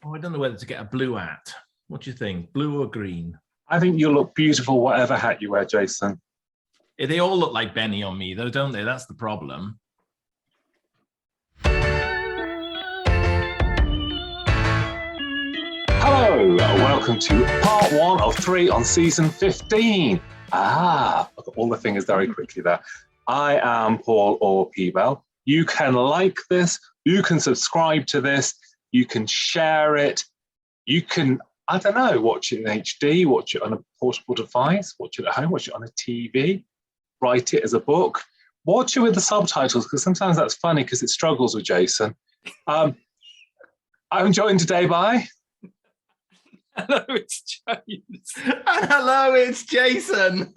Oh, I don't know whether to get a blue hat. What do you think? Blue or green? I think you'll look beautiful whatever hat you wear, Jason. They all look like Benny on me, though, don't they? That's the problem. Hello, welcome to part 1 of 3 on season 15. I got all the fingers very quickly there. I am Paul or P-Bal. You can like this, you can subscribe to this, you can share it, you can, I don't know, watch it in HD, watch it on a portable device, watch it at home, watch it on a TV, write it as a book, watch it with the subtitles, because sometimes that's funny because it struggles with Jason. I'm joined today by... Hello, it's James. And hello, it's Jason.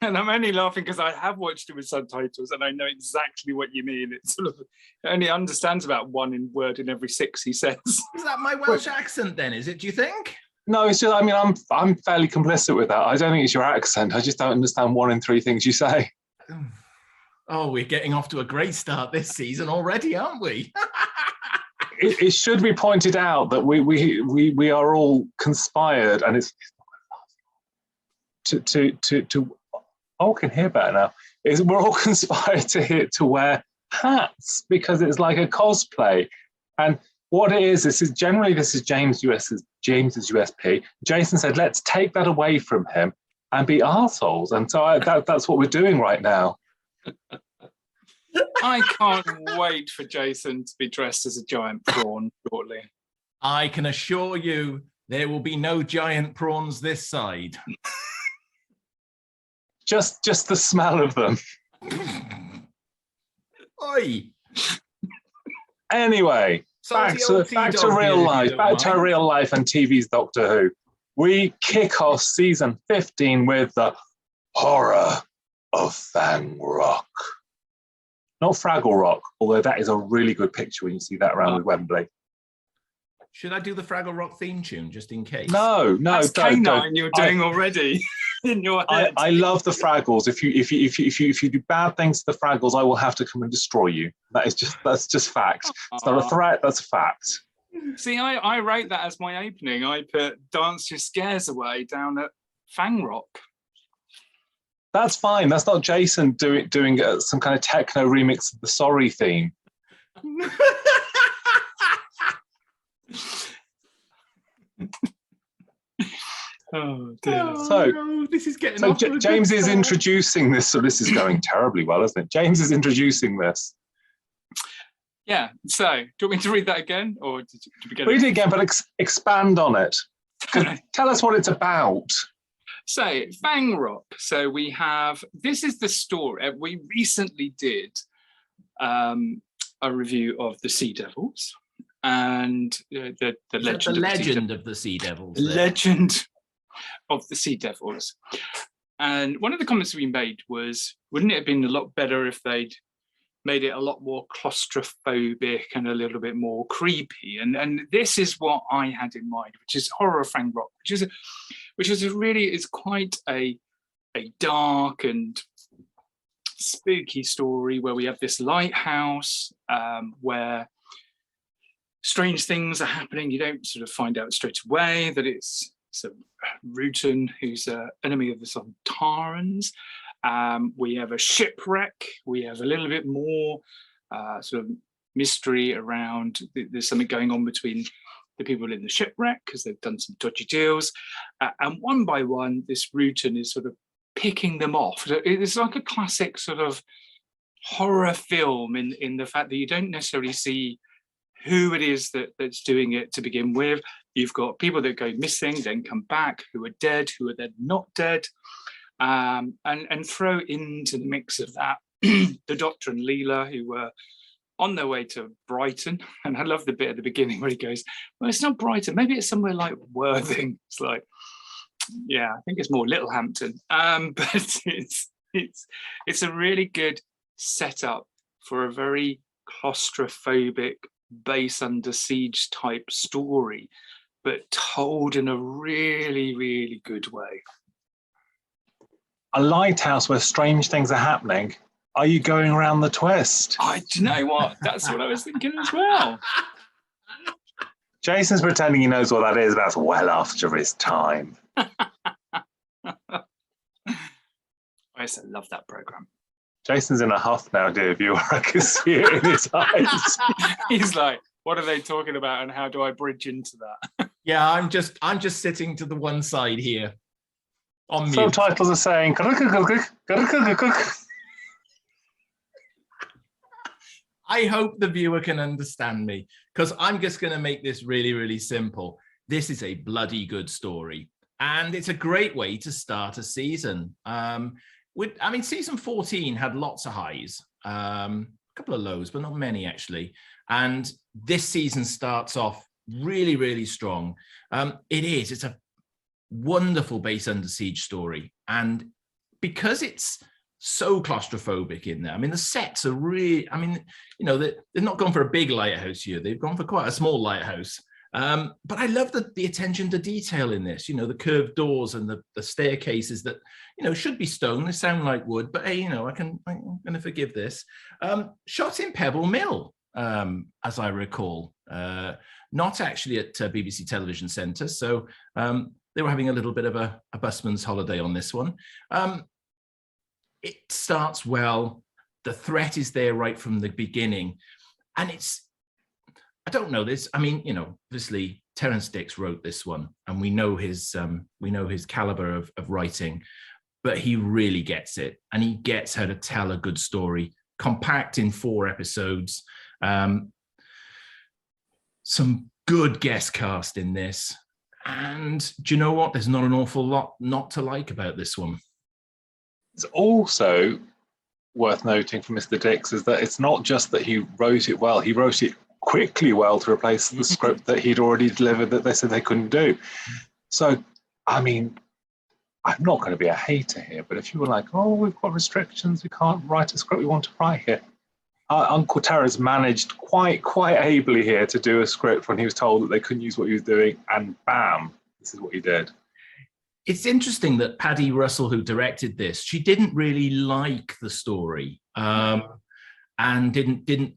And I'm only laughing because I have watched it with subtitles and I know exactly what you mean. It's sort of, it only understands about one word in every 6 he says. Is that my Welsh accent then, is it, do you think? No, it's just, I mean, I'm fairly complicit with that. I don't think it's your accent. I just don't understand 1 in 3 things you say. Oh, we're getting off to a great start this season already, aren't we? It should be pointed out that we are all conspired, and it's to oh, I can hear better now. We're all conspired to wear hats because it's like a cosplay. And what it is, this is James's USP. Jason said, let's take that away from him and be arseholes. And so that's what we're doing right now. I can't wait for Jason to be dressed as a giant prawn shortly. I can assure you there will be no giant prawns this side. Just the smell of them. Oi. Anyway, back to real life. Back to real life and TV's Doctor Who. We kick off season 15 with the horror of Fang Rock. Not Fraggle Rock, although that is a really good picture when you see that around with Wembley. Should I do the Fraggle Rock theme tune just in case? No, That's canine you're doing already in your head. I love the Fraggles. If you do bad things to the Fraggles, I will have to come and destroy you. That's just fact. It's not a threat. That's a fact. See, I wrote that as my opening. I put "Dance Your Scares Away" down at Fang Rock. That's fine. That's not Jason doing some kind of techno remix of the Sorry theme. Oh dear. So no, this is getting off to a James good is start. introducing this. So this is going terribly well, isn't it? James is introducing this. Yeah. So, do you want me to read that again, or did we get Read it again, but expand on it. Tell us what it's about. So, Fang Rock. So we have, this is the story. We recently did a review of the Sea Devils and the legend of the Sea Devils. Legend of the Sea Devils. And one of the comments we made was, wouldn't it have been a lot better if they'd made it a lot more claustrophobic and a little bit more creepy? And this is what I had in mind, which is horror of Fang Rock, which is quite a dark and spooky story where we have this lighthouse where strange things are happening. You don't sort of find out straight away that it's a Rutan who's an enemy of the Sontarans. We have a shipwreck. We have a little bit more sort of mystery around. There's something going on between the people in the shipwreck because they've done some dodgy deals. And one by one, this Rutan is sort of picking them off. It's like a classic sort of horror film in the fact that you don't necessarily see who it is that's doing it to begin with. You've got people that go missing, then come back, who are dead, who are then not dead. And throw into the mix of that the Doctor and Leela, who were on their way to Brighton. And I love the bit at the beginning where he goes, well, it's not Brighton, maybe it's somewhere like Worthing. It's like, yeah, I think it's more Littlehampton. But it's a really good setup for a very claustrophobic base under siege type story, but told in a really, really good way. A lighthouse where strange things are happening. Are you going around the twist? Do you know what? That's what I was thinking as well. Jason's pretending he knows what that is. That's well after his time. I used to love that program. Jason's in a huff now, dear viewer. I can see it in his eyes. He's like, what are they talking about and how do I bridge into that? Yeah, I'm just sitting to the one side here on mute. Subtitles are saying, I hope the viewer can understand me, because I'm just going to make this really, really simple. This is a bloody good story, and it's a great way to start a season. Season 14 had lots of highs, a couple of lows, but not many actually. And this season starts off really, really strong. It's a wonderful base under siege story. And because it's so claustrophobic in there, I mean, the sets are really, they've not gone for a big lighthouse here. They've gone for quite a small lighthouse. But I love the attention to detail in this, the curved doors and the staircases that, should be stone. They sound like wood, but hey, I'm going to forgive this. Shot in Pebble Mill, as I recall, not actually at BBC Television Centre. So they were having a little bit of a busman's holiday on this one. It starts well. The threat is there right from the beginning. And I don't know this. Obviously Terrance Dicks wrote this one, and we know his caliber of writing, but he really gets it, and he gets how to tell a good story, compact in 4 episodes. Some good guest cast in this, and do you know what? There's not an awful lot not to like about this one. It's also worth noting for Mr. Dicks is that it's not just that he wrote it well; he wrote it quickly well to replace the script that he'd already delivered that they said they couldn't do. So, I'm not going to be a hater here, but if you were like, oh, we've got restrictions, we can't write a script we want to write here. Uncle Terrance managed quite ably here to do a script when he was told that they couldn't use what he was doing, and bam, this is what he did. It's interesting that Paddy Russell, who directed this, she didn't really like the story, and didn't.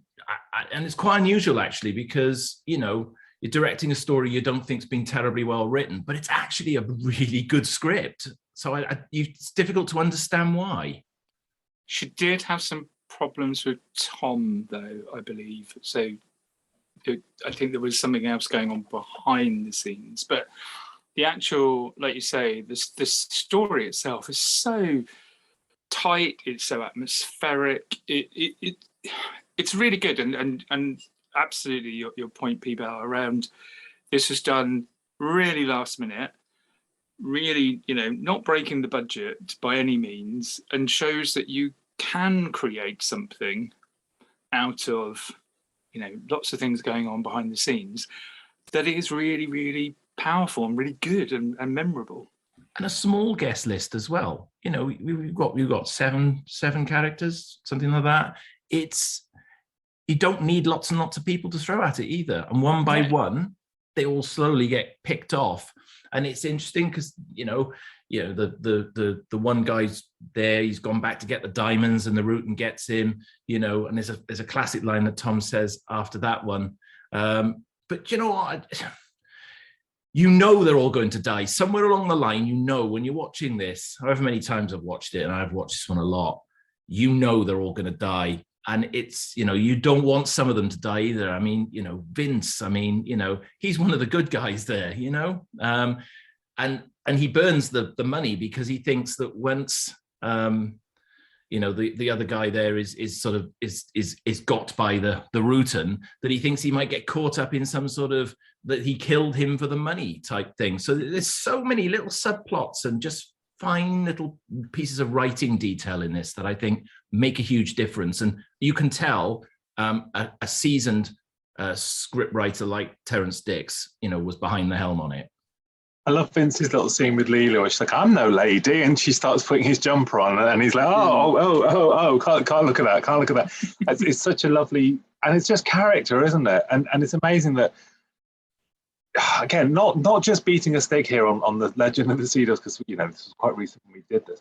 And it's quite unusual, actually, because, you're directing a story you don't think's been terribly well written, but it's actually a really good script. So it's difficult to understand why. She did have some problems with Tom, though, I believe. So I think there was something else going on behind the scenes. But the actual, like you say, this story itself is so tight. It's so atmospheric. It's really good, and absolutely your point, P-Bal, around this was done really last minute, really, not breaking the budget by any means, and shows that you can create something out of, lots of things going on behind the scenes that is really, really powerful and really good and memorable. And a small guest list as well. We've got seven characters, something like that. You don't need lots and lots of people to throw at it either. And one by one, they all slowly get picked off. And it's interesting because, the one guy's there, he's gone back to get the diamonds, and the Rutan gets him, and there's a classic line that Tom says after that one. But you know what? They're all going to die. Somewhere along the line, when you're watching this, however many times I've watched it, and I've watched this one a lot, they're all going to die. And it's, you don't want some of them to die either. Vince, he's one of the good guys there, and he burns the money because he thinks that once, the other guy there is got by the Rutan, that he thinks he might get caught up in some sort of, that he killed him for the money type thing. So there's so many little subplots and just fine little pieces of writing detail in this that I think make a huge difference. And you can tell a seasoned script writer like Terrance Dicks, was behind the helm on it. I love Vince's little scene with Leela where she's like, I'm no lady. And she starts putting his jumper on and he's like, oh, can't look at that. It's such a lovely, and it's just character, isn't it? And it's amazing that, again, not just beating a stick here on the Legend of the Sea Dogs, because this was quite recent when we did this,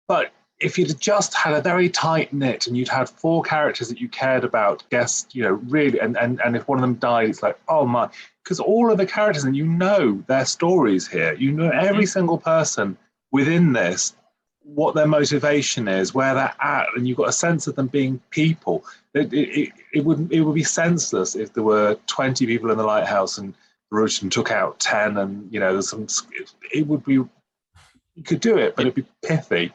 but if you'd just had a very tight knit and you'd had 4 characters that you cared about, guess, really, and if one of them died, it's like, oh my, because all of the characters, and their stories here, every single person within this, what their motivation is, where they're at, and you've got a sense of them being people. It would be senseless if there were 20 people in the lighthouse and Rutan took out 10, and there's some. It would be, you could do it, but it'd be pithy.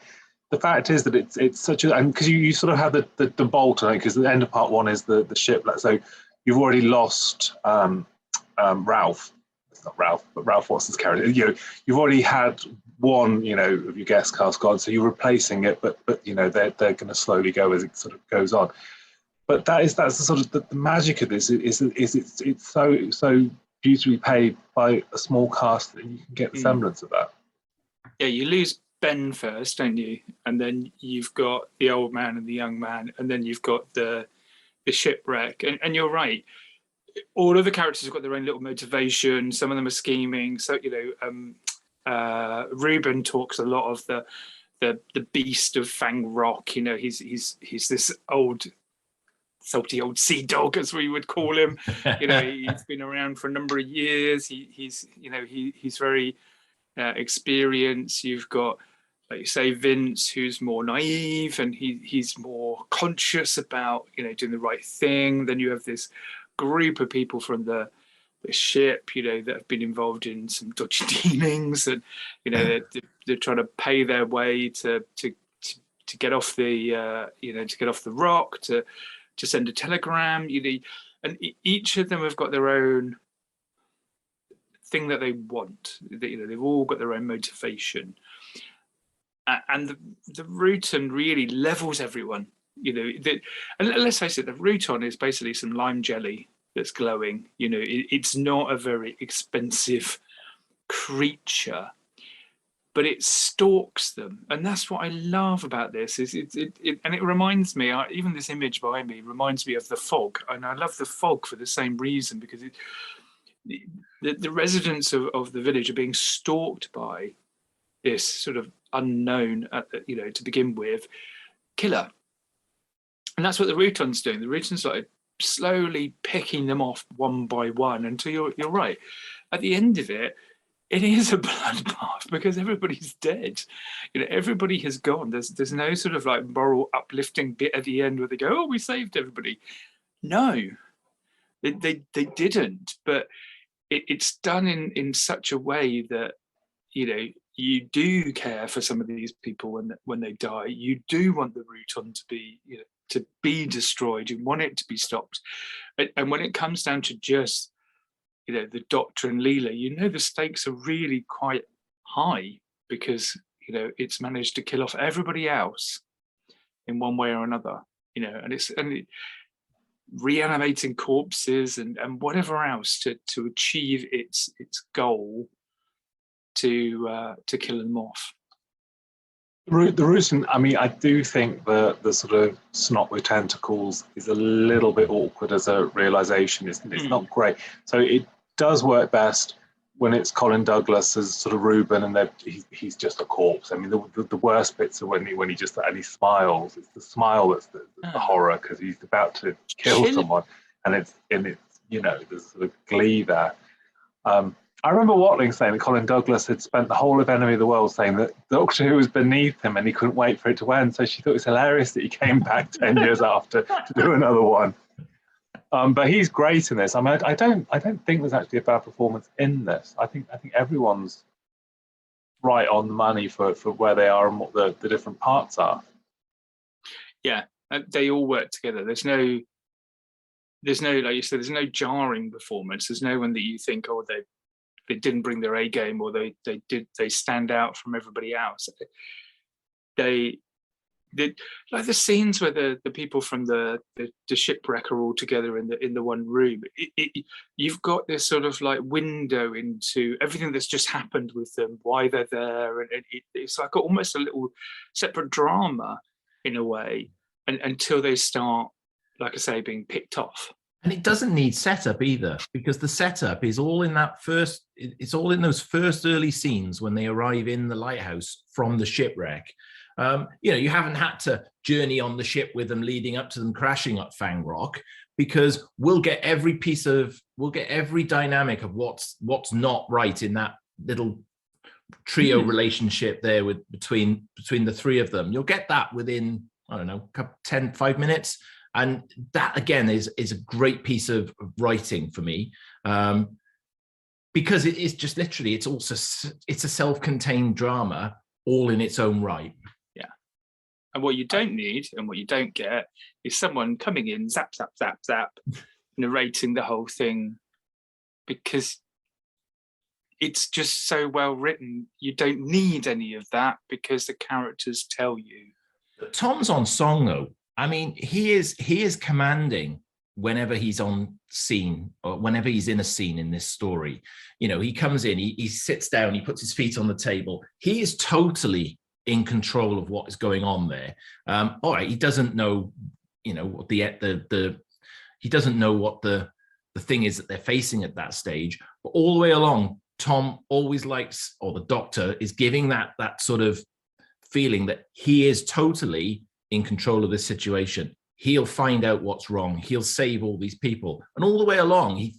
The fact is that it's such a, and because you sort of have the bolt, I think, because the end of part 1 is the ship. So you've already lost Ralph. It's not Ralph, but Ralph Watson's character. You've already had one, of your guest cast gone, so you're replacing it, but they're going to slowly go as it sort of goes on. But that's the sort of the magic of this is it's so beautifully played by a small cast that you can get the semblance of that. Yeah, you lose Ben first, don't you? And then you've got the old man and the young man, and then you've got the shipwreck. And you're right. All of the characters have got their own little motivation. Some of them are scheming. So Ruben talks a lot of the beast of Fang Rock. He's this old salty old sea dog, as we would call him. He's been around for a number of years. He's very experienced. You've got, like you say, Vince, who's more naive and he's more conscious about doing the right thing. Then you have this group of people from the ship, that have been involved in some dodgy dealings, and they're trying to pay their way to get off the to get off the rock, to send a telegram. And each of them have got their own thing that they want. They've all got their own motivation, and the Rutan really levels everyone. And let's face it, the Rutan is basically some lime jelly that's glowing. It's not a very expensive creature, but it stalks them, and that's what I love about this. And it reminds me, even this image behind me reminds me of the fog, and I love the fog for the same reason, because the residents of the village are being stalked by this sort of unknown, to begin with, killer. And that's what the Rutan's doing. The Rutan's like slowly picking them off one by one until you're right. At the end of it, it is a bloodbath because everybody's dead. Everybody has gone. There's no sort of like moral uplifting bit at the end where they go, "Oh, we saved everybody." No, they didn't. But it's done in such a way that you do care for some of these people when they die. You do want the Rutan to be destroyed. You want it to be stopped. And when it comes down to just the Doctor and Leela, the stakes are really quite high, because it's managed to kill off everybody else in one way or another. And reanimating corpses and whatever else to achieve its goal to kill them off. The Rutan, I mean, I do think the sort of snot with tentacles is a little bit awkward as a realization. It's not great. So it does work best when it's Colin Douglas as sort of Ruben, and he's just a corpse. I mean, the worst bits are when he just and he smiles. It's the smile that's the horror, because he's about to kill someone, and it's there's sort of glee there. I remember Watling saying that Colin Douglas had spent the whole of Enemy of the World saying that Doctor Who was beneath him and he couldn't wait for it to end. So she thought it was hilarious that he came back 10 years after to do another one. But he's great in this. I mean, I don't think there's actually a bad performance in this. I think everyone's right on the money for where they are and what the different parts are. Yeah, they all work together. There's no, like you said, there's no jarring performance. There's no one that you think, oh, they didn't bring their A game, or they stand out from everybody else. They like the scenes where the people from the shipwreck are all together in the one room. You've got this sort of like window into everything that's just happened with them, why they're there, and it's like almost a little separate drama in a way, and until they start, like I say, being picked off. And it doesn't need setup either, because the setup is all in it's all in those first early scenes when they arrive in the lighthouse from the shipwreck. You haven't had to journey on the ship with them leading up to them crashing at Fang Rock, because we'll get every dynamic of what's not right in that little trio relationship there between the three of them. You'll get that within, I don't know, 5 minutes. And that again is a great piece of writing for me. Because it is just literally, it's a self-contained drama all in its own right. Yeah. And what you don't need and what you don't get is someone coming in, zap, zap, zap, zap, narrating the whole thing, because it's just so well written. You don't need any of that because the characters tell you. Tom's on song though. I mean, he is commanding whenever he's on scene or whenever he's in a scene in this story. He comes in, he sits down, he puts his feet on the table. He is totally in control of what is going on there. All right, he doesn't know, what he doesn't know what the thing is that they're facing at that stage. But all the way along, Tom always likes, or the Doctor is giving that sort of feeling that he is totally in control of this situation. He'll find out what's wrong. He'll save all these people. And all the way along, he,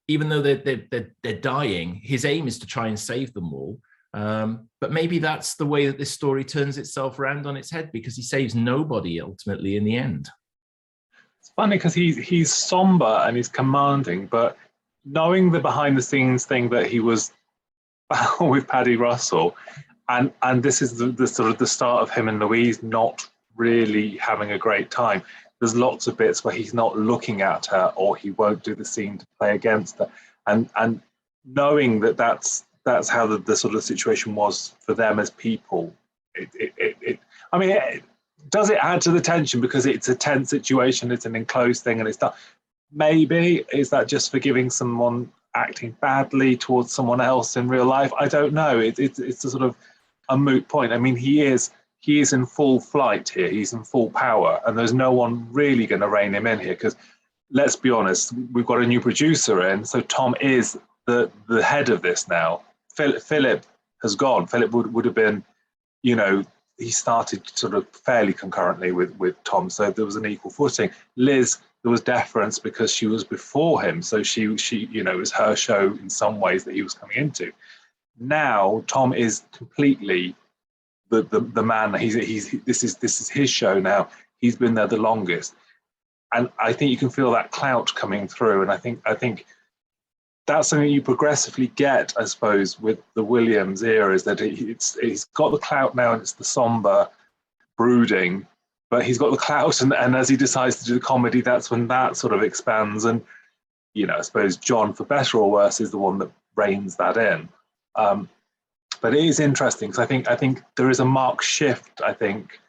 even though they're dying, his aim is to try and save them all. But maybe that's the way that this story turns itself around on its head, because he saves nobody ultimately in the end. It's funny because he's somber and he's commanding, but knowing the behind the scenes thing that he was with Paddy Russell, and this is the sort of the start of him and Louise not really having a great time. There's lots of bits where he's not looking at her, or he won't do the scene to play against her, and knowing that that's how the sort of situation was for them as people. Does it add to the tension because it's a tense situation, it's an enclosed thing, and it's done? Maybe. Is that just forgiving someone acting badly towards someone else in real life? I don't know. It's a sort of a moot point. I mean, he is in full flight here. He's in full power, and there's no one really going to rein him in here, because let's be honest, we've got a new producer in, so Tom is the head of this now. Philip has gone. Philip would have been, he started sort of fairly concurrently with Tom, so there was an equal footing. Liz, there was deference because she was before him, so she it was her show in some ways that he was coming into. Now Tom is completely the man. This is his show now. He's been there the longest, and I think you can feel that clout coming through. And I think that's something you progressively get, I suppose, with the Williams era, is that he's got the clout now, and it's the somber brooding, but he's got the clout, and as he decides to do the comedy, that's when that sort of expands. And I suppose John, for better or worse, is the one that reins that in. But it is interesting, because I think there is a marked shift, I think,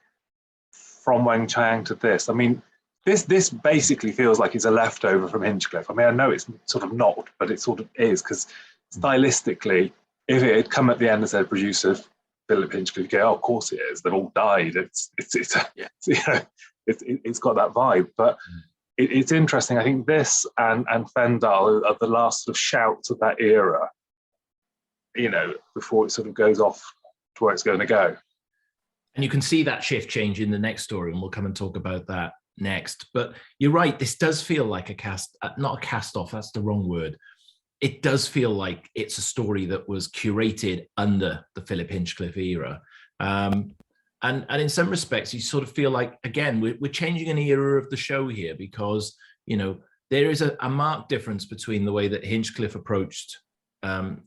from Wang Chiang to this. I mean, this basically feels like it's a leftover from Hinchcliffe. I mean, I know it's sort of not, but it sort of is, because stylistically, if it had come at the end and said producer Philip Hinchcliffe, you go, oh, of course it is. They've all died. It's got that vibe. But it's interesting. I think this and Fendal are the last sort of shouts of that era, before it sort of goes off to where it's going to go. And you can see that shift change in the next story, and we'll come and talk about that next. But you're right, this does feel like not a cast off, that's the wrong word. It does feel like it's a story that was curated under the Philip Hinchcliffe era. And in some respects, you sort of feel like, again, we're changing an era of the show here, because, there is a marked difference between the way that Hinchcliffe approached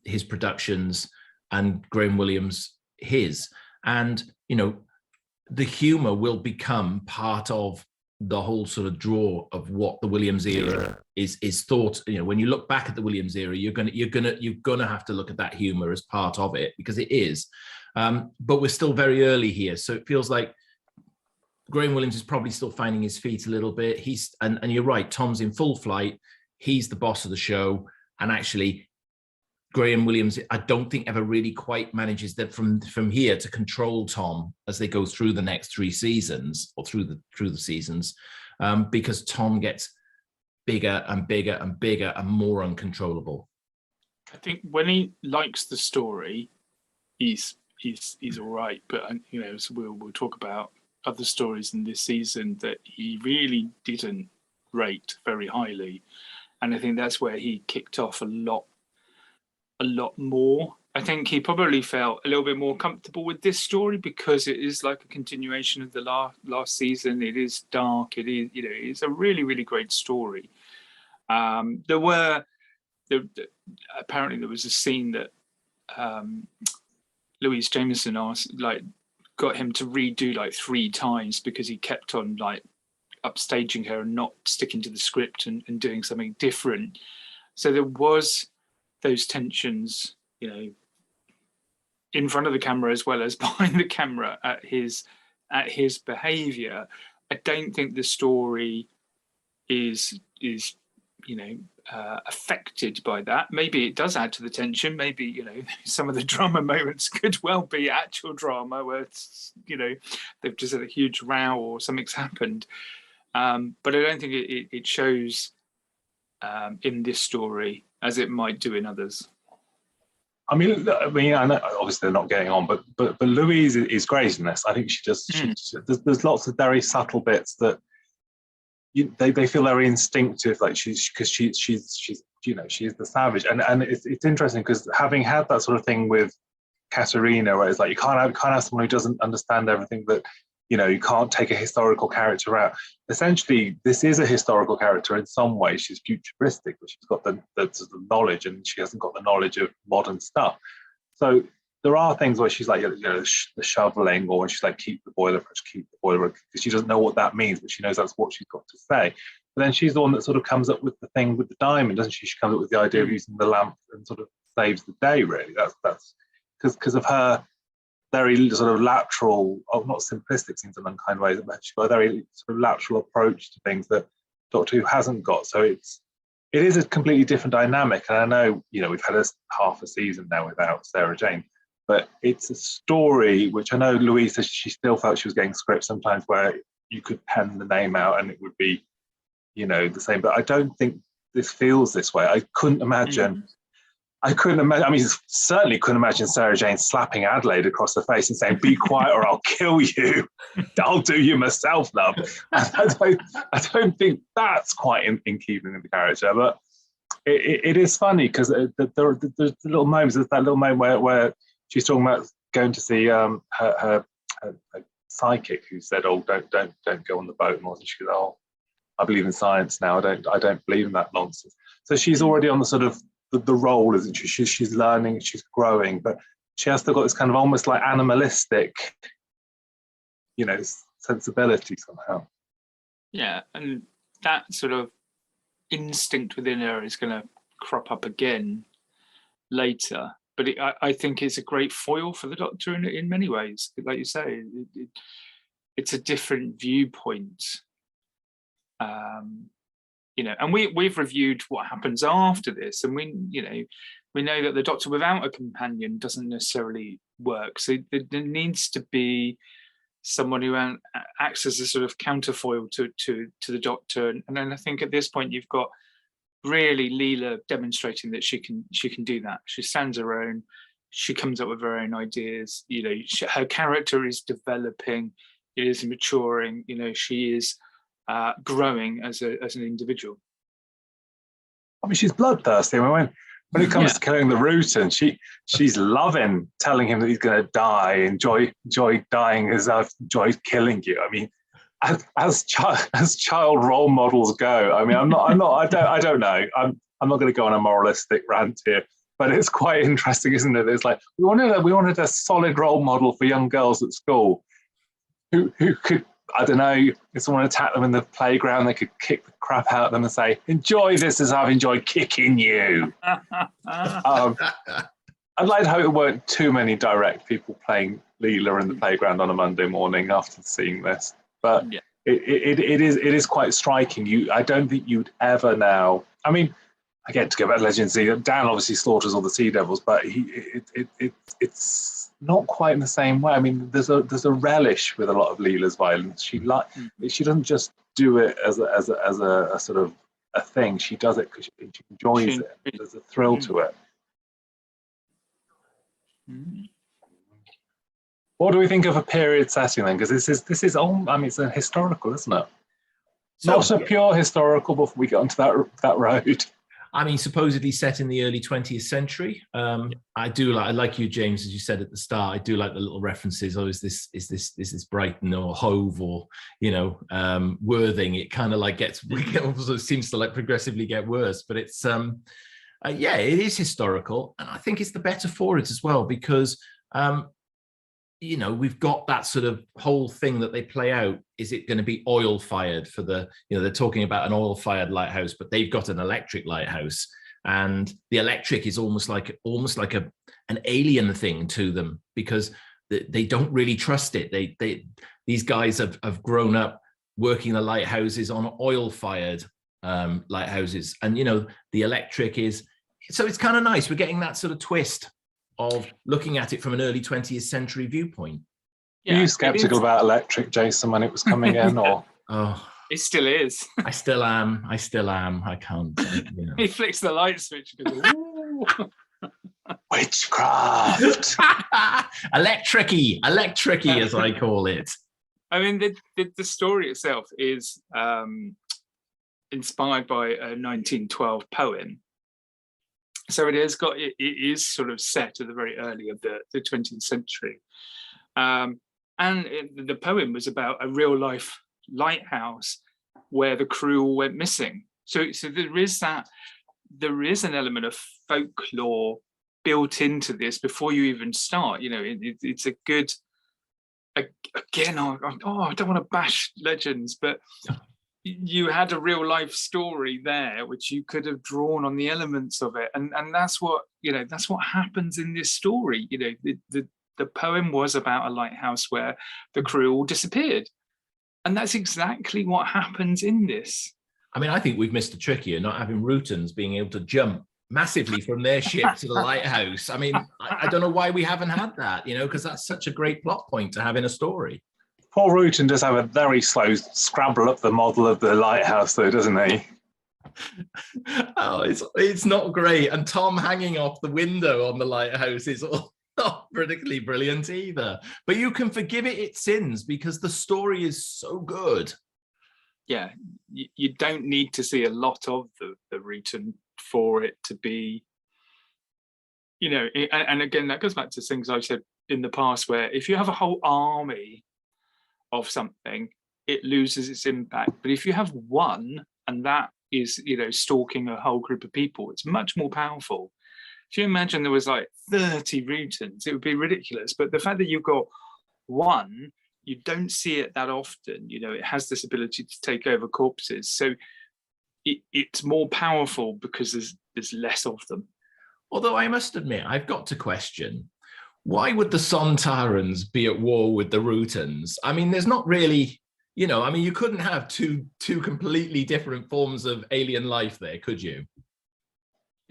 his productions and Graham Williams his. And, the humor will become part of the whole sort of draw of what the Williams era is thought. When you look back at the Williams era, you're gonna have to look at that humor as part of it, because it is. But we're still very early here, so it feels like Graham Williams is probably still finding his feet a little bit. And you're right, Tom's in full flight. He's the boss of the show, and actually, Graham Williams, I don't think ever really quite manages that from here to control Tom as they go through the next 3 seasons, or through the seasons, because Tom gets bigger and bigger and bigger and more uncontrollable. I think when he likes the story, he's he's all right. But you know, so we'll talk about other stories in this season that he really didn't rate very highly, and I think that's where he kicked off a lot more. I think he probably felt a little bit more comfortable with this story because it is like a continuation of the last season. It is dark. It is, you know, it's a really, really great story. Apparently there was a scene that Louise Jameson got him to redo like 3 times because he kept on like upstaging her and not sticking to the script and doing something different. So there was those tensions, you know, in front of the camera as well as behind the camera at his behavior. I don't think the story is you know, affected by that. Maybe it does add to the tension. Maybe, you know, some of the drama moments could well be actual drama where it's, you know, they've just had a huge row or something's happened. But I don't think it shows in this story as it might do in others. I mean, I know obviously they're not getting on, but Louise is great in this. I think there's lots of very subtle bits that they feel very instinctive, like she's you know, she is the savage, and it's interesting because having had that sort of thing with Katerina, where it's like you can't have someone who doesn't understand everything, that, you know, you can't take a historical character out. Essentially, this is a historical character in some way. She's futuristic, but she's got the sort of knowledge, and she hasn't got the knowledge of modern stuff. So there are things where she's like, you know, the shoveling, or when she's like, keep the boiler fresh, because she doesn't know what that means, but she knows that's what she's got to say. But then she's the one that sort of comes up with the thing with the diamond, doesn't she? She comes up with the idea of using the lamp and sort of saves the day, really. That's because of her very sort of lateral, not simplistic, seems an unkind way, but she's got a very sort of lateral approach to things that Doctor Who hasn't got. So it is a completely different dynamic. And I know, you know, we've had half a season now without Sarah Jane, but it's a story which I know Louise says she still felt she was getting scripts sometimes where you could pen the name out and it would be, you know, the same. But I don't think this feels this way. I couldn't imagine. I mean, certainly couldn't imagine Sarah Jane slapping Adelaide across the face and saying, "Be quiet or I'll kill you. I'll do you myself, love." I don't think that's quite in keeping with the character. But it is funny because there's little moments. There's that little moment where she's talking about going to see her psychic, who said, "Oh, don't go on the boat." And she goes, "Oh, I believe in science now. I don't believe in that nonsense." So she's already on the sort of the role, isn't she? She's learning, she's growing, but she has still got this kind of almost like animalistic, you know, sensibility somehow. Yeah, and that sort of instinct within her is going to crop up again later. But I think it's a great foil for the Doctor in many ways. Like you say, it's a different viewpoint. You know, and we've reviewed what happens after this, and we know that the Doctor without a companion doesn't necessarily work. So there needs to be someone who acts as a sort of counterfoil to the Doctor. And then I think at this point you've got really Leela demonstrating that she can do that. She stands her own. She comes up with her own ideas. You know, her character is developing. It is maturing. You know, she is growing as an individual. I mean, she's bloodthirsty. I mean, when it comes to killing the Rutan, she's loving telling him that he's going to die. Enjoy dying as I've enjoyed killing you. I mean, as child role models go. I mean, I don't know. I'm not going to go on a moralistic rant here, but it's quite interesting, isn't it? It's like we wanted a solid role model for young girls at school who could, I don't know, if someone attacked them in the playground, they could kick the crap out of them and say, "Enjoy this as I've enjoyed kicking you." I'd like to hope there weren't too many direct people playing Leela in the playground on a Monday morning after seeing this. But it is quite striking. I don't think you'd ever now. I mean, again, to go back to Legends, Dan obviously slaughters all the Sea Devils, but it's not quite in the same way. I mean, there's a relish with a lot of Leela's violence. She doesn't just do it as a sort of a thing. She does it because she enjoys it. There's a thrill to it. What do we think of a period setting then? Because this is all, I mean, it's a historical, isn't it? So, Not a pure historical before we get onto that road. I mean, supposedly set in the early 20th century. I like you, James, as you said at the start. I do like the little references. Oh, is this Brighton or Hove or Worthing? It kind of like also seems to like progressively get worse. But it's yeah, it is historical, and I think it's the better for it as well because we've got that sort of whole thing that they play out. Is it going to be oil fired for they're talking about an oil fired lighthouse, but they've got an electric lighthouse, and the electric is almost like an alien thing to them because they don't really trust it. These guys have grown up working the lighthouses on oil fired lighthouses, and the electric is, so it's kind of nice. We're getting that sort of twist of looking at it from an early 20th century viewpoint. Were you skeptical about electric, Jason, when it was coming in, or? Oh, it still is. I still am. I can't. He flicks the light switch. And goes, ooh. Witchcraft. Electricy, as I call it. I mean, the story itself is inspired by a 1912 poem. So it is sort of set at the very early of the 20th century. The poem was about a real life lighthouse where the crew all went missing. So there is an element of folklore built into this before you even start. It's a good, again, I don't want to bash legends, but you had a real life story there which you could have drawn on the elements of it, and that's what happens in this story. The poem was about a lighthouse where the crew all disappeared, and that's exactly what happens in this. I mean, I think we've missed a trick here, not having Rootons being able to jump massively from their ship to the lighthouse. I mean, I don't know why we haven't had that, because that's such a great plot point to have in a story. Paul Rutan does have a very slow scrabble up the model of the lighthouse, though, doesn't he? Oh, it's not great. And Tom hanging off the window on the lighthouse is not particularly brilliant either. But you can forgive it its sins because the story is so good. Yeah, you don't need to see a lot of the Rutan for it to be, and again, that goes back to things I've said in the past, where if you have a whole army of something, it loses its impact. But if you have one, and that is, stalking a whole group of people, it's much more powerful. If you imagine there was like 30 Rutans, it would be ridiculous. But the fact that you've got one, you don't see it that often. It has this ability to take over corpses. So it's more powerful because there's less of them. Although I must admit, I've got to question, why would the Sontarans be at war with the Rutans? I mean, there's not really, you couldn't have two completely different forms of alien life there, could you?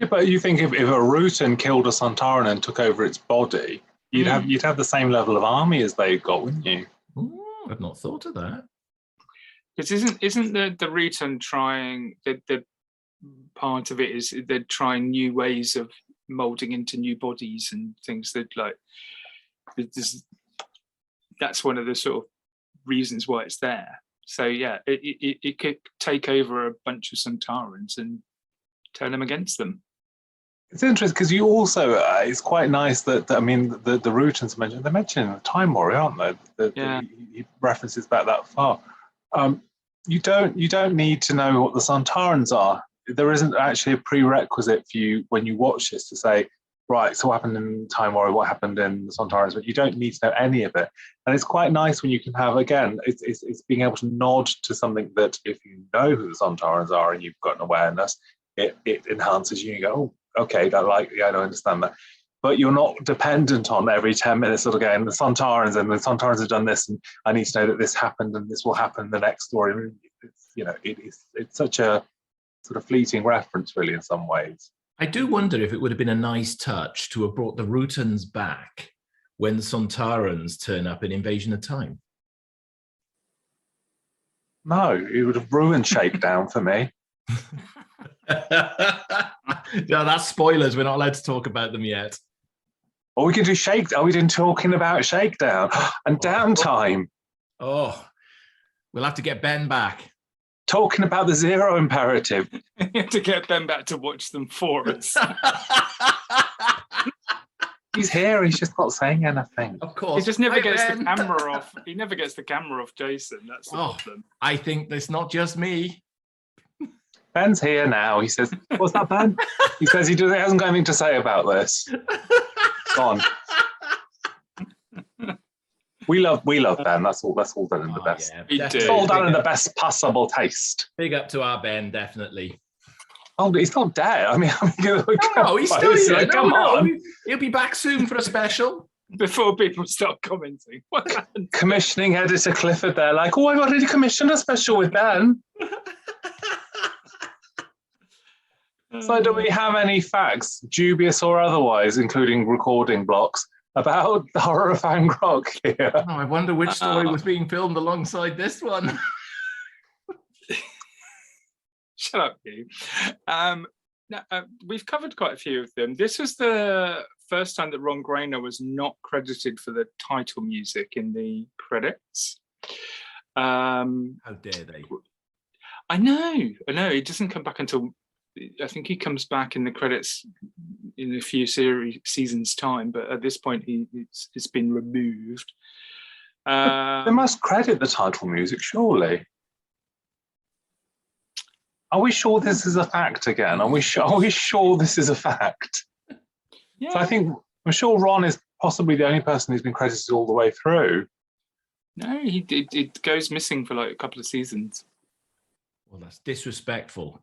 Yeah, but you think if a Rutan killed a Sontaran and took over its body, you'd have the same level of army as they got, wouldn't you? Ooh, I've not thought of that. Because isn't the Rutan trying, the part of it is they're trying new ways of molding into new bodies and things that that's one of the sort of reasons why it's there. So yeah, it could take over a bunch of Sontarans and turn them against them. It's interesting because you also, it's quite nice that the Rutans mentioned, they're mentioning the Time Warrior, aren't they? He references back that far. You don't need to know what the Sontarans are. There isn't actually a prerequisite for you when you watch this to say, right, so what happened in Time Warrior, what happened in the Sontarans, but you don't need to know any of it. And it's quite nice when you can have, again, it's being able to nod to something that if you know who the Sontarans are and you've got an awareness, it enhances you and you go, oh, okay, I don't understand that. But you're not dependent on every 10 minutes sort of going, the Sontarans have done this, and I need to know that this happened and this will happen in the next story. I mean, it's such a sort of fleeting reference, really, in some ways. I do wonder if it would have been a nice touch to have brought the Rutans back when the Sontarans turn up in Invasion of Time. No, it would have ruined Shakedown for me. No, that's spoilers. We're not allowed to talk about them yet. Or we can do shake. Are we doing talking about shakedown and downtime? Oh, we'll have to get Ben back. Talking about the zero imperative. You have to get Ben back to watch them for us. He's here. He's just not saying anything. Of course. He just never Hi, gets Ben. the camera off. He never gets the camera off Jason. That's the problem. I think it's not just me. Ben's here now. He says, "What's that, Ben?" He says he hasn't got anything to say about this. Go on. We love Ben. That's all done in the best. Yeah, it's all done in the best possible taste. Big up to our Ben, definitely. Oh, he's not dead. I mean, no, he's still here. Like, come on. He'll be back soon for a special. Before people start commenting. Commissioning editor Clifford there, like, oh, I've already commissioned a special with Ben. So do we have any facts, dubious or otherwise, including recording blocks, about the horror of Fang Rock here? Oh, I wonder which story was being filmed alongside this one. Shut up, you. We've covered quite a few of them. This was the first time that Ron Grainer was not credited for the title music in the credits. How dare they? I know. It doesn't come back until, I think he comes back in the credits in a few seasons' time, but at this point it's been removed. They must credit the title music, surely. Are we sure this is a fact again? Are we sure this is a fact? Yeah. So I'm sure Ron is possibly the only person who's been credited all the way through. No, it goes missing for like a couple of seasons. Well, that's disrespectful.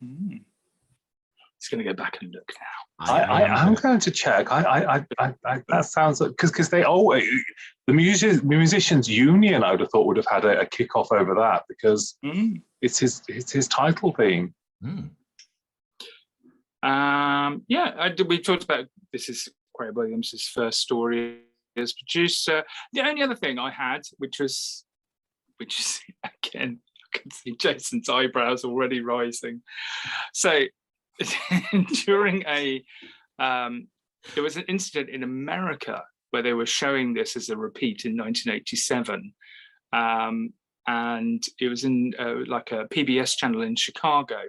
He's going to go back and look now. I'm going to check. That sounds like because they always the musicians union. I would have thought would have had a kickoff over that because it's his title theme. We talked about this is Craig Williams' first story as producer. The only other thing I had, which is again, I can see Jason's eyebrows already rising. So during there was an incident in America where they were showing this as a repeat in 1987. And it was in like a PBS channel in Chicago.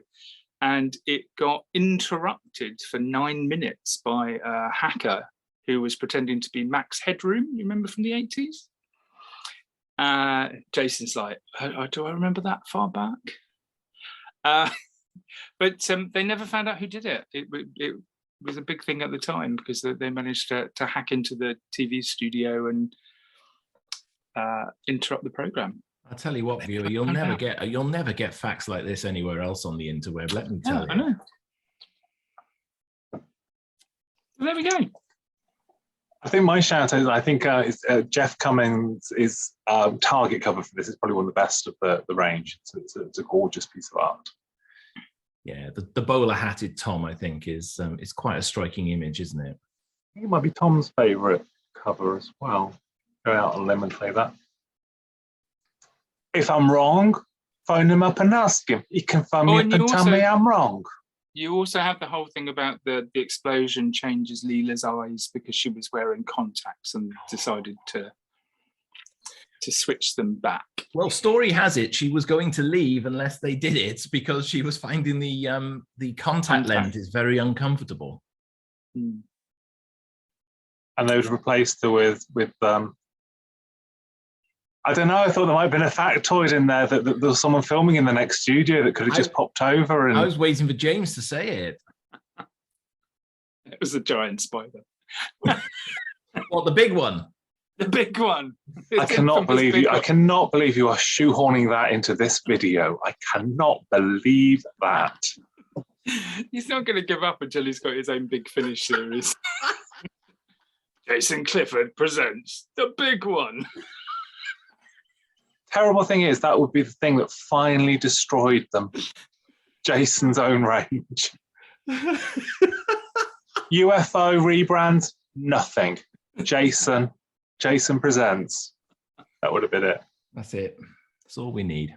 And it got interrupted for 9 minutes by a hacker who was pretending to be Max Headroom. You remember from the 80s? Jason's like, do I remember that far back? But they never found out who did it. It was a big thing at the time because they managed to hack into the TV studio and interrupt the program. I'll tell you what, viewer, you'll never get facts like this anywhere else on the interweb. Let me tell you. I know. Well, there we go. I think my shout out, I think Jeff Cummings' target cover for this is probably one of the best of the range. It's a gorgeous piece of art. Yeah, the bowler hatted Tom, I think, is quite a striking image, isn't it? I think it might be Tom's favourite cover as well. Go out on a limb and say that. If I'm wrong, phone him up and ask him. He can phone me up and tell me I'm wrong. You also have the whole thing about the explosion changes Leela's eyes because she was wearing contacts and decided to switch them back. Well, story has it she was going to leave unless they did it because she was finding the contact lenses very uncomfortable. And they would replace her with I don't know. I thought there might have been a factoid in there that there was someone filming in the next studio that could have just popped over. And I was waiting for James to say it. It was a giant spider. What, the big one? The big one. I cannot believe you. I cannot believe you are shoehorning that into this video. I cannot believe that. He's not going to give up until he's got his own big finish series. Jason Clifford presents the big one. Terrible thing is that would be the thing that finally destroyed them. Jason's own range. UFO rebrand, nothing. Jason presents. That would have been it. That's it. That's all we need.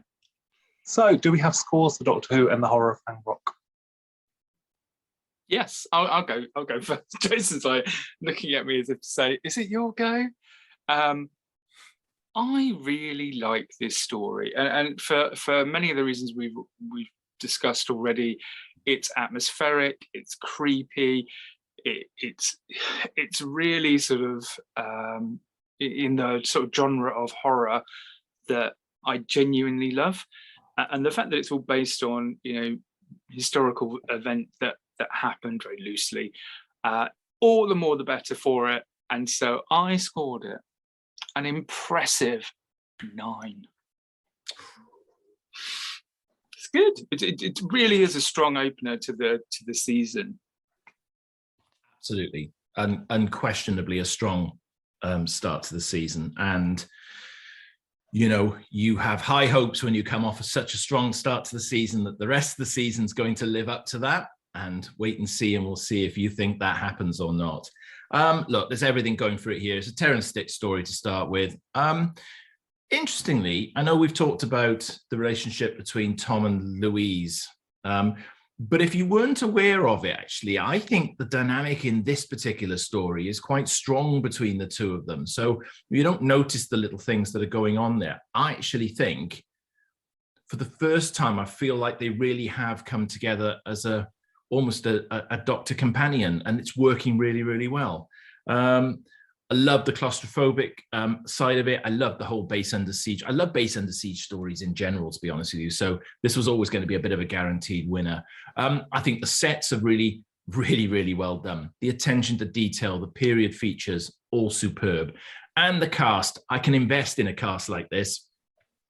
So, do we have scores for Doctor Who and the Horror of Fang Rock? Yes, I'll go. I'll go first. Jason's like looking at me as if to say, "Is it your go?" I really like this story, and for many of the reasons we've discussed already. It's atmospheric. It's creepy. It's really sort of in the sort of genre of horror that I genuinely love, and the fact that it's all based on historical event that happened very loosely, all the more the better for it. And so I scored it an impressive 9. It's good. It really is a strong opener to the season. Absolutely, unquestionably a strong start to the season. And you have high hopes when you come off of such a strong start to the season that the rest of the season's going to live up to that. And wait and see, and we'll see if you think that happens or not. Look, there's everything going for it here. It's a Terrence Stick story to start with. Interestingly, I know we've talked about the relationship between Tom and Louise, but if you weren't aware of it, actually, I think the dynamic in this particular story is quite strong between the two of them. So you don't notice the little things that are going on there. I actually think for the first time, I feel like they really have come together as almost a doctor companion, and it's working really, really well. I love the claustrophobic side of it. I love the whole base under siege. I love base under siege stories in general, to be honest with you. So this was always going to be a bit of a guaranteed winner. I think the sets are really, really, really well done. The attention to detail, the period features, all superb. And the cast, I can invest in a cast like this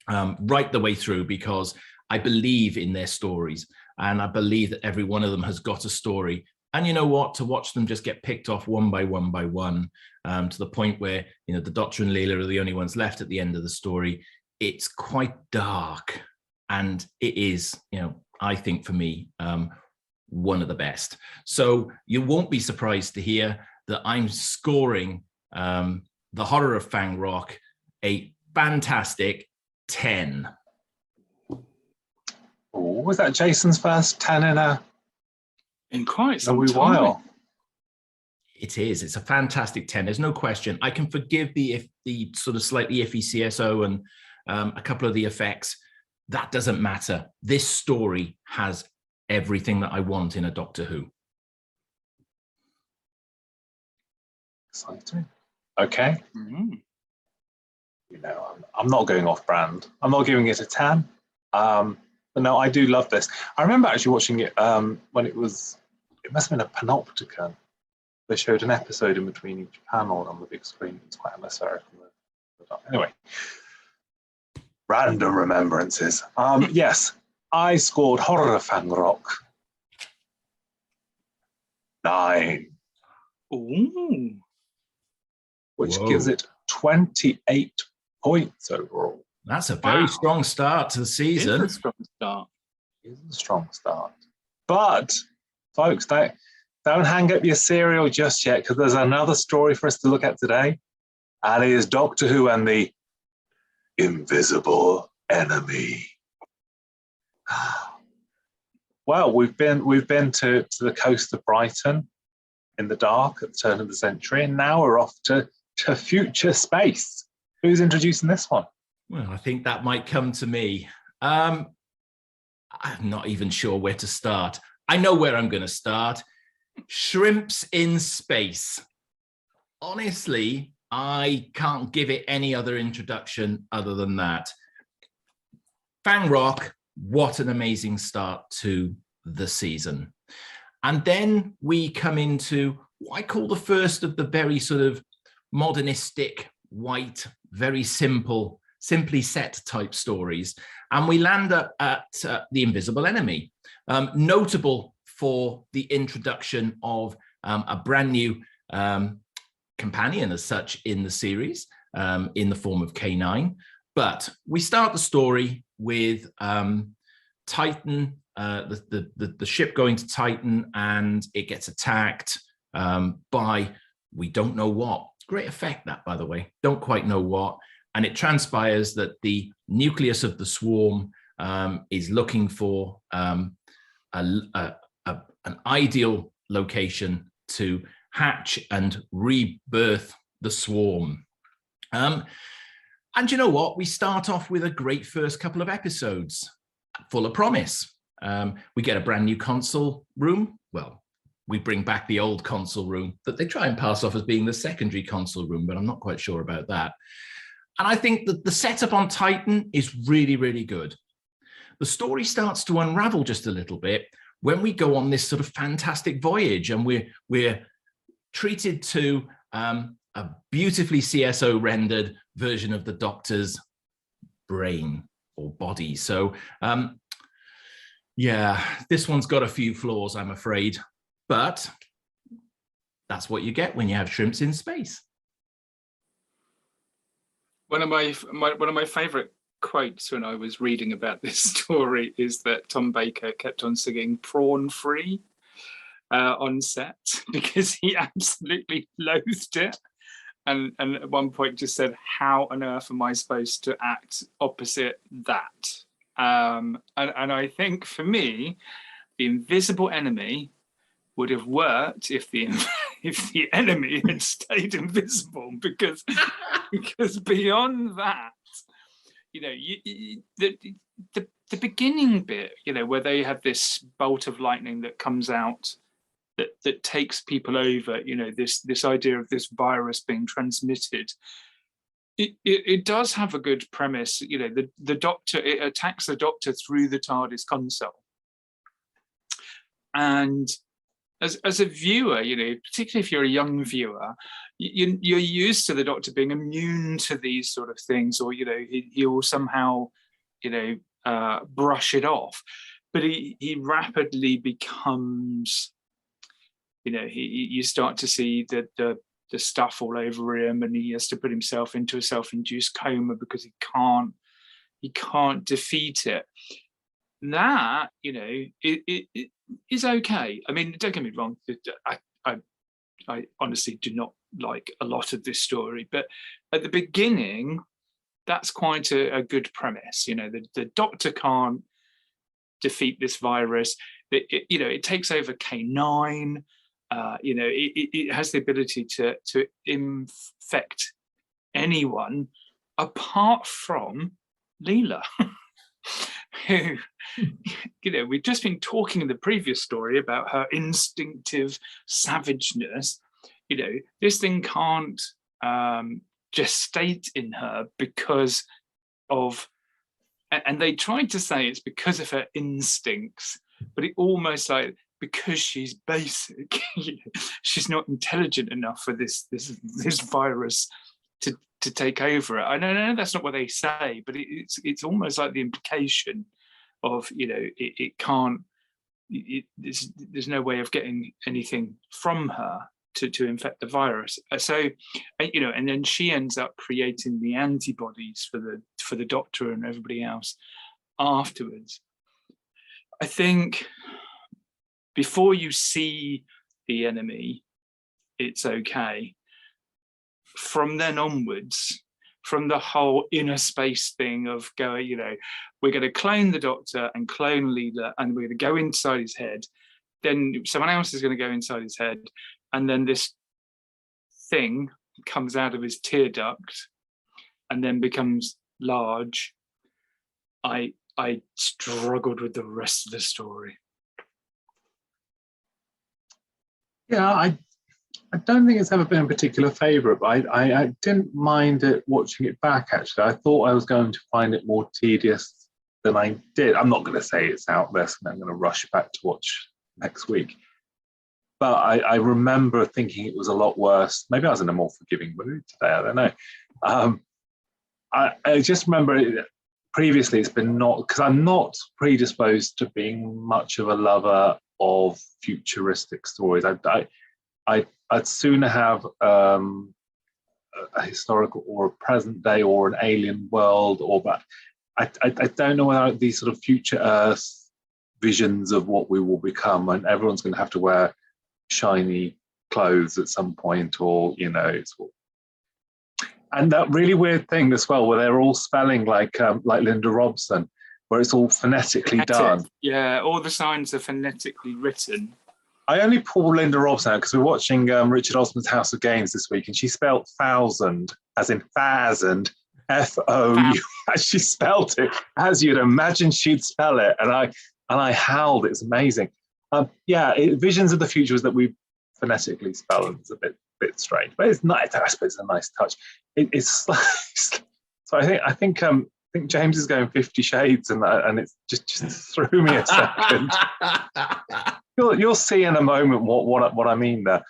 right the way through because I believe in their stories. And I believe that every one of them has got a story. And you know what? To watch them just get picked off one by one by one, to the point where, the Doctor and Leela are the only ones left at the end of the story. It's quite dark. And it is, I think for me, one of the best. So you won't be surprised to hear that I'm scoring The Horror of Fang Rock a fantastic 10. Oh, was that Jason's first 10 in quite some time? While. It is. It's a fantastic 10. There's no question. I can forgive the sort of slightly iffy CSO and a couple of the effects. That doesn't matter. This story has everything that I want in a Doctor Who. Exciting. Okay. Mm-hmm. I'm not going off brand. I'm not giving it a 10. But no, I do love this. I remember actually watching it when it must have been a panopticon. They showed an episode in between each panel on the big screen. It's quite atmospheric. Anyway, random remembrances. Yes, I scored Horror of Fang Rock 9. Ooh. Which gives it 28 points overall. That's a very strong start to the season. It's a strong start. It is a strong start. But, folks, don't hang up your cereal just yet, because there's another story for us to look at today. And it is Doctor Who and the Invisible Enemy. Well, we've been to the coast of Brighton in the dark at the turn of the century, and now we're off to future space. Who's introducing this one? Well, I think that might come to me. I'm not even sure where to start. I know where I'm going to start. Shrimps in Space. Honestly, I can't give it any other introduction other than that. Fang Rock, what an amazing start to the season. And then we come into what I call the first of the very sort of modernistic, white, very simply set type stories. And we land up at The Invisible Enemy, notable for the introduction of a brand new companion as such in the series, in the form of K9. But we start the story with Titan, the ship going to Titan, and it gets attacked by we don't know what. Great effect that, by the way. Don't quite know what. And it transpires that the nucleus of the swarm is looking for an ideal location to hatch and rebirth the swarm. And you know what? We start off with a great first couple of episodes, full of promise. We get a brand new console room. Well, we bring back the old console room that they try and pass off as being the secondary console room, but I'm not quite sure about that. And I think that the setup on Titan is really, really good. The story starts to unravel just a little bit when we go on this sort of fantastic voyage, and we're treated to a beautifully CSO rendered version of the Doctor's brain or body. So yeah, this one's got a few flaws, I'm afraid, but that's what you get when you have shrimps in space. One of my favorite quotes when I was reading about this story is that Tom Baker kept on singing "Prawn Free" on set because he absolutely loathed it, and at one point just said, "How on earth am I supposed to act opposite that?" And I think for me, the invisible enemy would have worked if the enemy had stayed invisible, because beyond that, you know, the beginning bit, you know, where they have this bolt of lightning that comes out that takes people over, you know, this idea of this virus being transmitted. It does have a good premise, you know. The Doctor, it attacks the Doctor through the TARDIS console, and as a viewer, you know, particularly if you're a young viewer, you're used to the Doctor being immune to these sort of things, or, you know, he will somehow, you know, brush it off. But he rapidly becomes, you know, you start to see the stuff all over him, and he has to put himself into a self-induced coma because he can't defeat it. That, you know, it is okay. I mean, don't get me wrong, I honestly do not like a lot of this story, but at the beginning, that's quite a good premise. You know, the Doctor can't defeat this virus. You know, it takes over K9. You know, it has the ability to infect anyone apart from Leela, who, you know, we've just been talking in the previous story about her instinctive savageness. You know, this thing can't gestate in her because of, and they tried to say it's because of her instincts, but it almost like, because she's basic, you know, she's not intelligent enough for this virus to take over it. I know that's not what they say, but it's almost like the implication of, you know, it can't. There's no way of getting anything from her to infect the virus. So, you know, and then she ends up creating the antibodies for the Doctor and everybody else afterwards. I think before you see the enemy, it's okay. From then onwards, from the whole inner space thing of going, you know, we're going to clone the Doctor and clone Leela, and we're going to go inside his head. Then someone else is going to go inside his head, and then this thing comes out of his tear duct and then becomes large. I struggled with the rest of the story. Yeah, I don't think it's ever been a particular favourite, but I didn't mind it watching it back, actually. I thought I was going to find it more tedious than I did. I'm not going to say it's out there, so I'm going to rush back to watch next week. But I remember thinking it was a lot worse. Maybe I was in a more forgiving mood today, I don't know. I just remember previously it's been not, because I'm not predisposed to being much of a lover of futuristic stories. I'd sooner have a historical or a present day or an alien world, or but I don't know whether these sort of future Earth visions of what we will become, and everyone's going to have to wear shiny clothes at some point, or, you know, it's, and that really weird thing as well, where they're all spelling like Linda Robson, where it's all phonetically done. Yeah, all the signs are phonetically written. I only pull Linda Robson out because we're watching Richard Osman's House of Games this week, and she spelled thousand, as in thousand, F-O-U. She spelled it as you'd imagine she'd spell it, and I howled. It's amazing. Visions of the Future is that we phonetically spell them. It's a bit strange, but it's nice. I suppose it's a nice touch. It's so I think James is going 50 Shades, and it just threw me a second. You'll see in a moment what I mean there.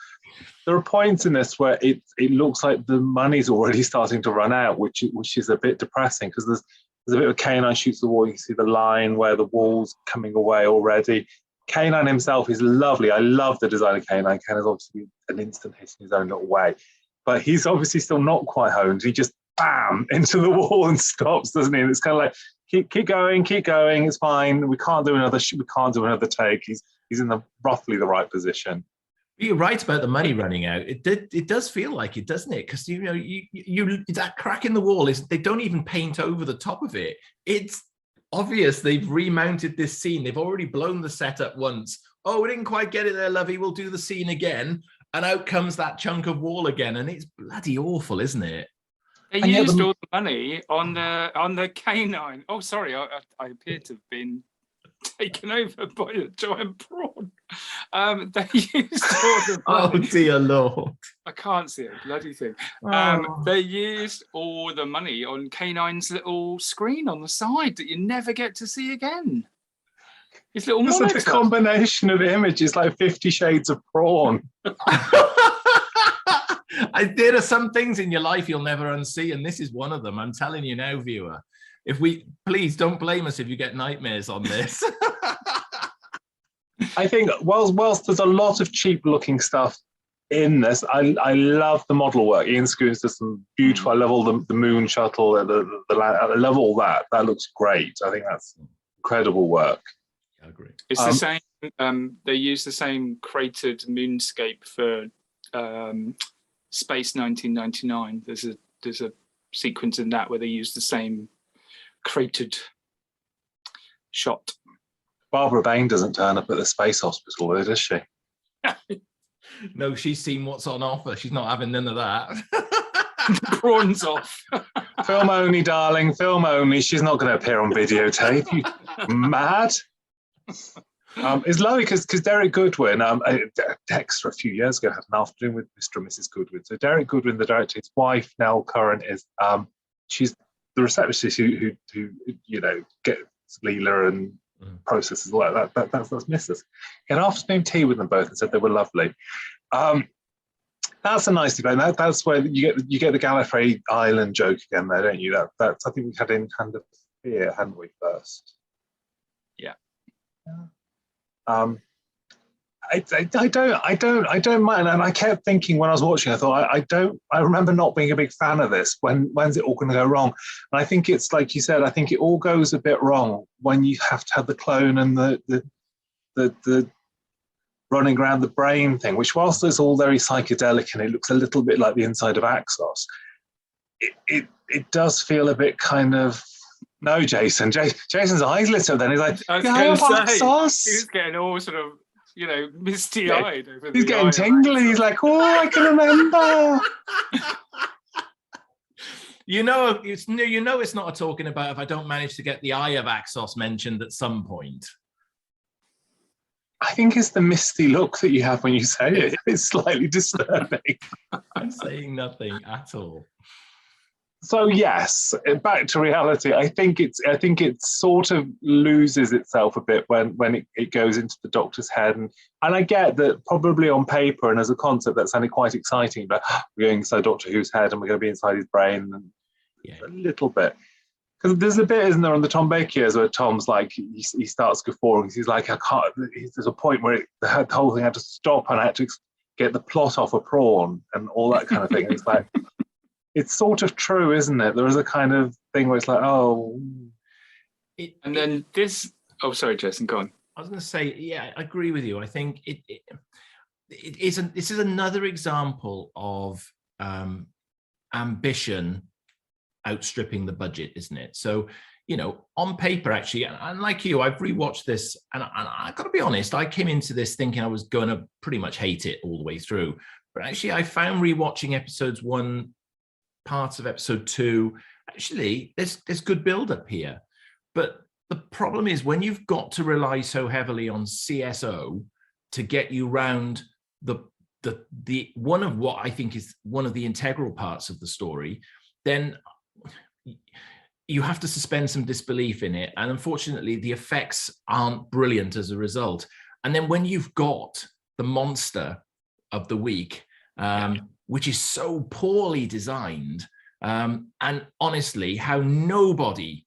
There are points in this where it looks like the money's already starting to run out, which is a bit depressing, because there's a bit of K9 shoots the wall. You can see the line where the wall's coming away already. K9 himself is lovely. I love the design of K9. K9 is obviously an instant hit in his own little way, but he's obviously still not quite honed. He just bam into the wall and stops, doesn't he? And it's kind of like keep going. It's fine. We can't do another take. He's in roughly the right position. You're right about the money running out. It does feel like it, doesn't it? Because you that crack in the wall is, they don't even paint over the top of it. It's obvious they've remounted this scene. They've already blown the set up once. Oh, we didn't quite get it there, lovey. We'll do the scene again. And out comes that chunk of wall again. And it's bloody awful, isn't it? They used all the money on the K9. Oh, sorry, I appear to have been taken over by a giant prawn. They used all the money. Oh dear Lord! I can't see a bloody thing. They used all the money on K9's little screen on the side that you never get to see again. His little monitor. It's a combination of images, like 50 Shades of Prawn. There are some things in your life you'll never unsee, and this is one of them. I'm telling you now, viewer. Please don't blame us if you get nightmares on this. I think whilst there's a lot of cheap looking stuff in this, I love the model work. Ian Scoons does some beautiful. I love all the moon shuttle, the land. I love all that. That looks great. I think that's incredible work. I agree. It's the same. They use the same cratered moonscape for Space 1999. There's a sequence in that where they use the same cratered shot. Barbara Bain doesn't turn up at the space hospital, though, does she? No, she's seen what's on offer. She's not having none of that. Prawns off. Film only, darling. Film only. She's not going to appear on videotape. You mad? It's lovely because Derek Goodwin, Dexter a few years ago had an afternoon with Mr. and Mrs. Goodwin. So Derek Goodwin, the director, his wife, Nell Curran, is she's the receptionist who gets Leela and processes all that. That's Mrs. He had afternoon tea with them both and said they were lovely. That's a nice debate. That's where you get the Gallifrey Island joke again there, don't you? That's I think we had in Hand of Fear, hadn't we, first? Yeah. I don't mind, and I kept thinking when I was watching, I thought I remember not being a big fan of this. When's it all going to go wrong? And I think it's like you said. I think it all goes a bit wrong when you have to have the clone and the running around the brain thing, which whilst it's all very psychedelic and it looks a little bit like the inside of Axos, it does feel a bit kind of. No, Jason. Jason's eyes lit up. Then he's like, Axos. He was getting all sort of, misty-eyed. Yeah. He's getting tingly. He's like, oh, I can remember. It's not a talking about if I don't manage to get the eye of Axos mentioned at some point. I think it's the misty look that you have when you say it. It's slightly disturbing. I'm saying nothing at all. So yes, back to reality. I think it sort of loses itself a bit when it goes into the Doctor's head, and I get that probably on paper and as a concept that sounded quite exciting. But we're going inside Doctor Who's head and we're going to be inside his brain, and a little bit because there's a bit, isn't there, on the Tom Baker years where Tom's like he starts guffawing. He's like, I can't. There's a point where the whole thing had to stop and I had to get the plot off a prawn and all that kind of thing. It's like. It's sort of true, isn't it? There is a kind of thing where it's like, oh. And then this. Oh, sorry, Jason, go on. I was going to say, yeah, I agree with you. I think this is another example of ambition outstripping the budget, isn't it? So, on paper, actually, and like you, I've rewatched this, and I got to be honest, I came into this thinking I was going to pretty much hate it all the way through. But actually, I found rewatching episodes 1, parts of episode 2, actually, there's good build up here. But the problem is when you've got to rely so heavily on CSO to get you round the one of what I think is one of the integral parts of the story, then you have to suspend some disbelief in it. And unfortunately, the effects aren't brilliant as a result. And then when you've got the monster of the week, which is so poorly designed, and honestly, how nobody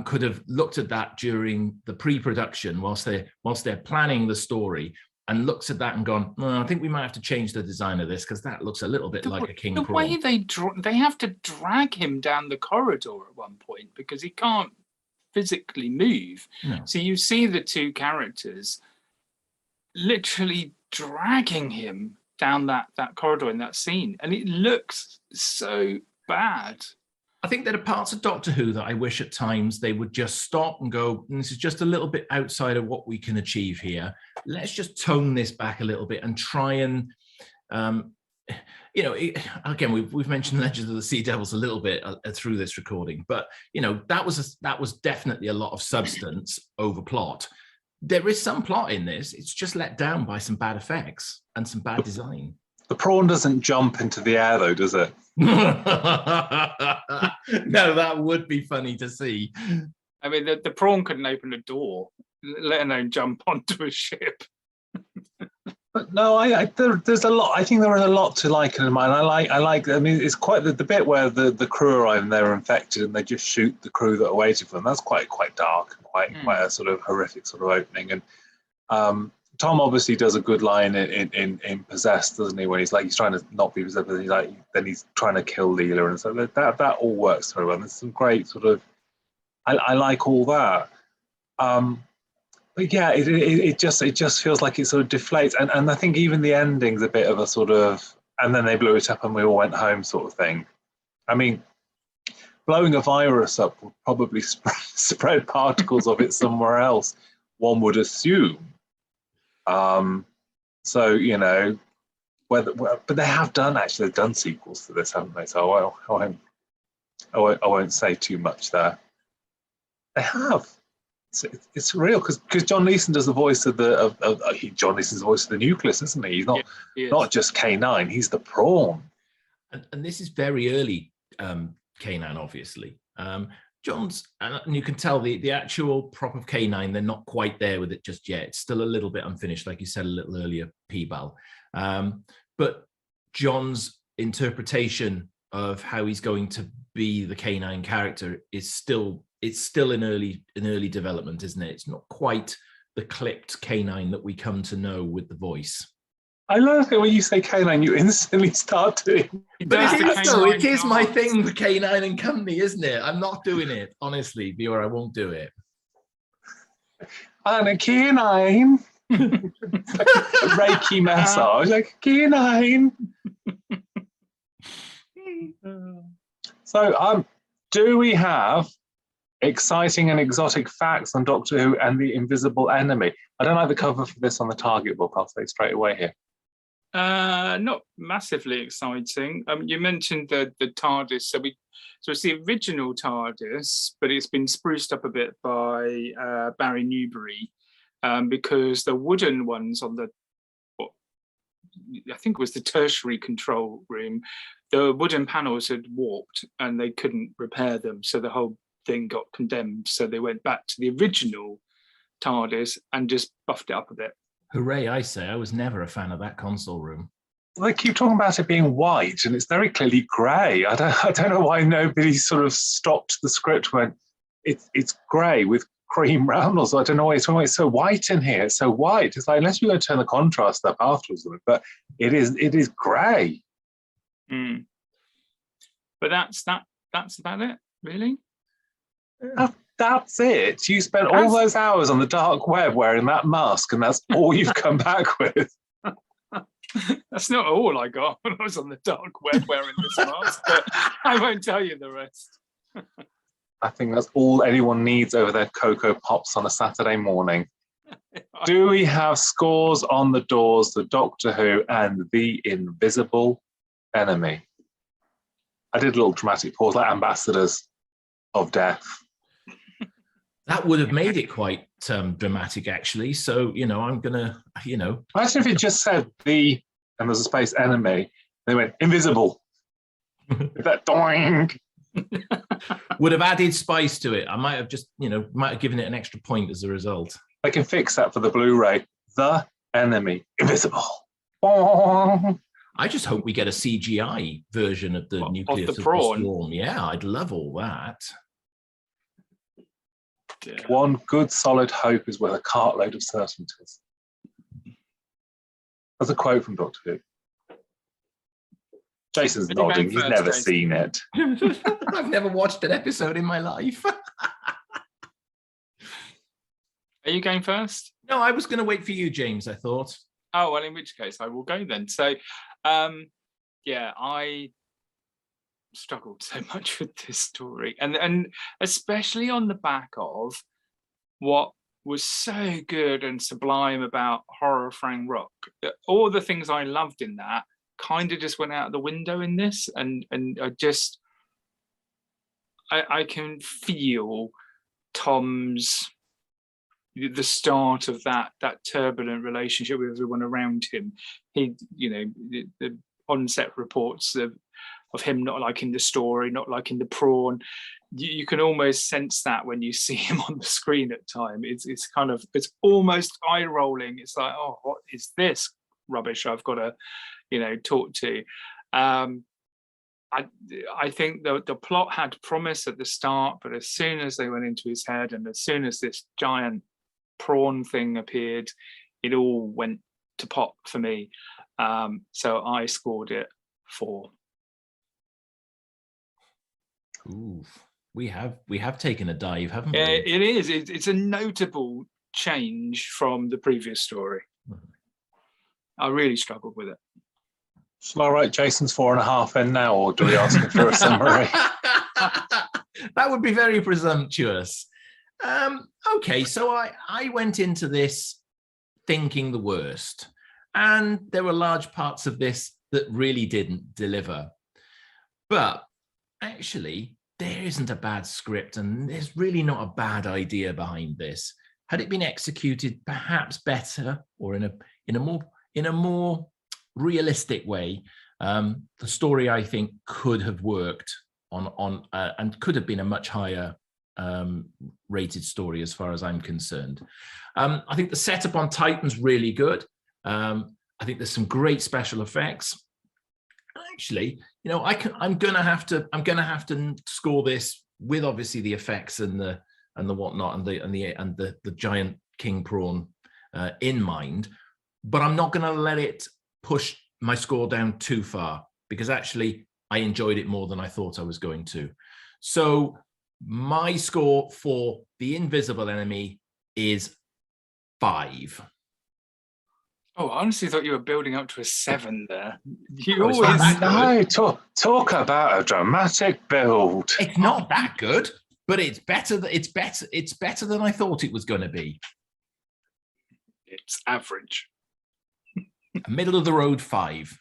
could have looked at that during the pre-production whilst they're planning the story, and looked at that and gone, I think we might have to change the design of this because that looks a little bit like a king prawn. The way they have to drag him down the corridor at one point because he can't physically move. No. So you see the two characters literally dragging him down that corridor in that scene, and it looks so bad. I think there are parts of Doctor Who that I wish at times they would just stop and go, this is just a little bit outside of what we can achieve here. Let's just tone this back a little bit and try and, again, we've mentioned Legends of the Sea Devils a little bit through this recording, but, that was definitely a lot of substance over plot. There is some plot in this. It's just let down by some bad effects and some bad design. The prawn doesn't jump into the air, though, does it? No, that would be funny to see. I mean, the prawn couldn't open a door, let alone jump onto a ship. But no, there's a lot. I think there is a lot to like in mine. I like. I mean, it's quite the bit where the crew arrive and they're infected and they just shoot the crew that are waiting for them. That's quite dark and quite a sort of horrific sort of opening. And Tom obviously does a good line in Possessed, doesn't he? When he's trying to not be possessed, but he's trying to kill Leela, and so that all works very well. There's some great sort of. I like all that. But yeah, it just feels like it sort of deflates, and I think even the ending's a bit of a sort of, and then they blew it up and we all went home sort of thing. I mean, blowing a virus up will probably spread particles of it somewhere else, one would assume. So but they have they've done sequels to this, haven't they? So I won't say too much there. They have. It's real because John Leeson does the voice of John Leeson's the voice of the nucleus, isn't he? He's not just K9, he's the prawn. And this is very early K9, obviously. John's, and you can tell the actual prop of K9, they're not quite there with it just yet. It's still a little bit unfinished, like you said a little earlier, P-Bal. But John's interpretation of how he's going to be the K9 character is still in early development, isn't it? It's not quite the clipped K9 that we come to know with the voice. I love it when you say K9, you instantly start doing. But it is my thing, the K9 and Company, isn't it? I'm not doing it, honestly, viewer. I won't do it. And a K9. Like a Reiki massage, like K9. So, do we have exciting and exotic facts on Doctor Who and the Invisible Enemy? I don't like the cover for this on the Target book. I'll say straight away here. Not massively exciting. You mentioned the TARDIS. So it's the original TARDIS, but it's been spruced up a bit by Barry Newbury because the wooden ones on I think it was the tertiary control room, the wooden panels had warped and they couldn't repair them. So the whole thing got condemned. So they went back to the original TARDIS and just buffed it up a bit. Hooray, I say. I was never a fan of that console room. Well, they keep talking about it being white and it's very clearly grey. I don't know why nobody sort of stopped the script when it's grey with cream roundels. I don't know why it's so white in here. It's so white. It's like, unless you're going to turn the contrast up afterwards, but it is grey. Mm. But that's about it, really. That's it. You spent all those hours on the dark web wearing that mask, and that's all you've come back with. That's not all I got when I was on the dark web wearing this mask, but I won't tell you the rest. I think that's all anyone needs over their Cocoa Pops on a Saturday morning. Do we have scores on the doors, the Doctor Who and the Invisible Enemy? I did a little dramatic pause, like Ambassadors of Death. That would have made it quite dramatic, actually. So, I'm going to, Imagine if it just said the, and there's a space enemy, they went invisible. That doing. Would have added spice to it. I might have just, might have given it an extra point as a result. I can fix that for the Blu-ray. The enemy, invisible. I just hope we get a CGI version of the nucleus of the Swarm. Yeah, I'd love all that. Yeah. One good solid hope is worth a cartload of certainties. That's a quote from Doctor Who. Jason's nodding. He's never seen it. I've never watched an episode in my life. Are you going first? No, I was going to wait for you, James, I thought. Oh, well, in which case I will go then. So, I struggled so much with this story. And especially on the back of what was so good and sublime about Horror of Fang Rock. All the things I loved in that kind of just went out the window in this. And I can feel Tom's... the start of that turbulent relationship with everyone around him. He, the on-set reports of him not liking the story, not liking the prawn. You can almost sense that when you see him on the screen at time. It's almost eye-rolling. It's like, oh, what is this rubbish I've got to, talk to? I think the plot had promise at the start, but as soon as they went into his head and as soon as this giant prawn thing appeared, it all went to pot for me. So I scored it 4. Ooh, we have taken a dive, haven't we? It is. It's a notable change from the previous story. I really struggled with it. Shall I write Jason's 4.5 in now, or do we ask him for a summary? That would be very presumptuous. Okay, so I went into this thinking the worst, and there were large parts of this that really didn't deliver. But actually, there isn't a bad script, and there's really not a bad idea behind this. Had it been executed perhaps better, or in a more realistic way, the story, I think, could have worked on and could have been a much higher rated story as far as I'm concerned. I think the setup on Titan's really good. I think there's some great special effects. Actually, I'm gonna have to score this with obviously the effects and the whatnot and the giant king prawn in mind, but I'm not gonna let it push my score down too far, because actually I enjoyed it more than I thought I was going to. So my score for The Invisible Enemy is 5. Oh, I honestly thought you were building up to a 7 there. You always talk about a dramatic build. It's not that good, but it's better. It's better than I thought it was going to be. It's average. Middle of the road 5.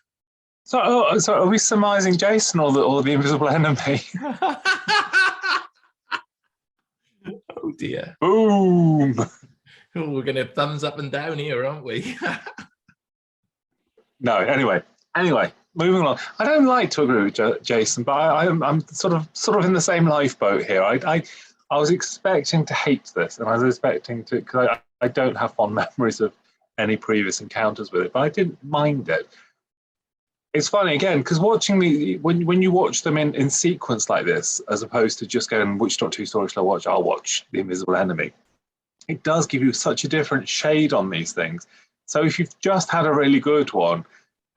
So are we surmising Jason or the Invisible Enemy? Oh dear. Boom. Oh, we're going to thumbs up and down here, aren't we? No, anyway, moving along. I don't like to agree with Jason, but I'm sort of in the same lifeboat here. I was expecting to hate this, and I was expecting to, because I don't have fond memories of any previous encounters with it, but I didn't mind it. It's funny again, because watching when you watch them in sequence like this, as opposed to just going, which Doctor Who story shall I watch? I'll watch The Invisible Enemy. It does give you such a different shade on these things. So if you've just had a really good one,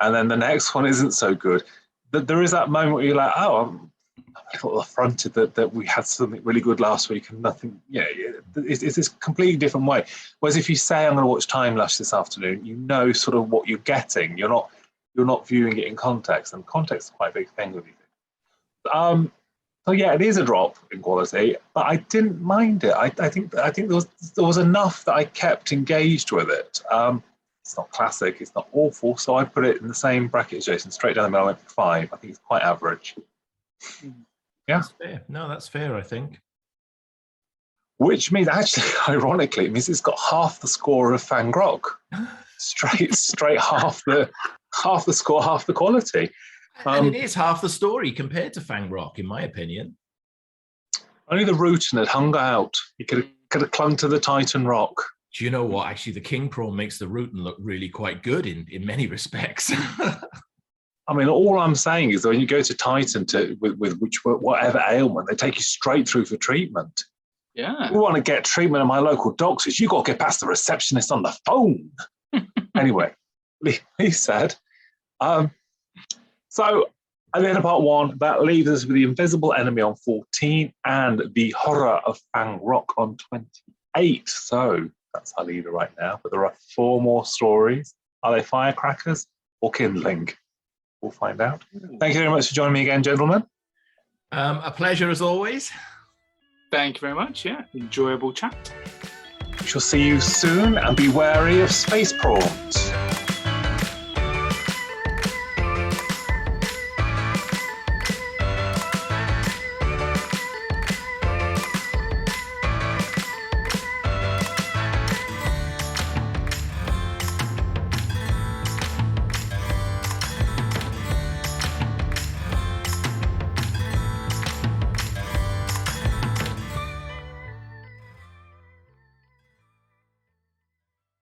and then the next one isn't so good, there is that moment where you're like, oh, I'm a little affronted that we had something really good last week and nothing. It's this completely different way. Whereas if you say, I'm going to watch Time Lash this afternoon, you know sort of what you're getting. You're not viewing it in context, and context is quite a big thing with you. So yeah, it is a drop in quality, but I didn't mind it. I think there was enough that I kept engaged with it. It's not classic, it's not awful, so I put it in the same bracket as Jason, straight down the middle. I went for 5. I think it's quite average. Yeah, that's fair. No, that's fair. I think. Which means, actually, ironically, it means it's got half the score of Fang Rock. Straight half the score, half the quality. And it is half the story compared to Fang Rock, in my opinion. Only the Rootin had hung out. He could have clung to the Titan Rock. Do you know what? Actually, the king prawn makes the Rootin look really quite good in many respects. I mean, all I'm saying is that when you go to Titan with whatever ailment, they take you straight through for treatment. Yeah. You want to get treatment at my local doctors, you got to get past the receptionist on the phone. Anyway, Lee said. So at the end of part 1, that leaves us with the invisible enemy on 14 and the horror of Fang Rock on 28. So that's our leader right now. But there are 4 more stories. Are they firecrackers or kindling? We'll find out. Thank you very much for joining me again, gentlemen. A pleasure as always. Thank you very much. Yeah, enjoyable chat. We shall see you soon, and be wary of space prawns.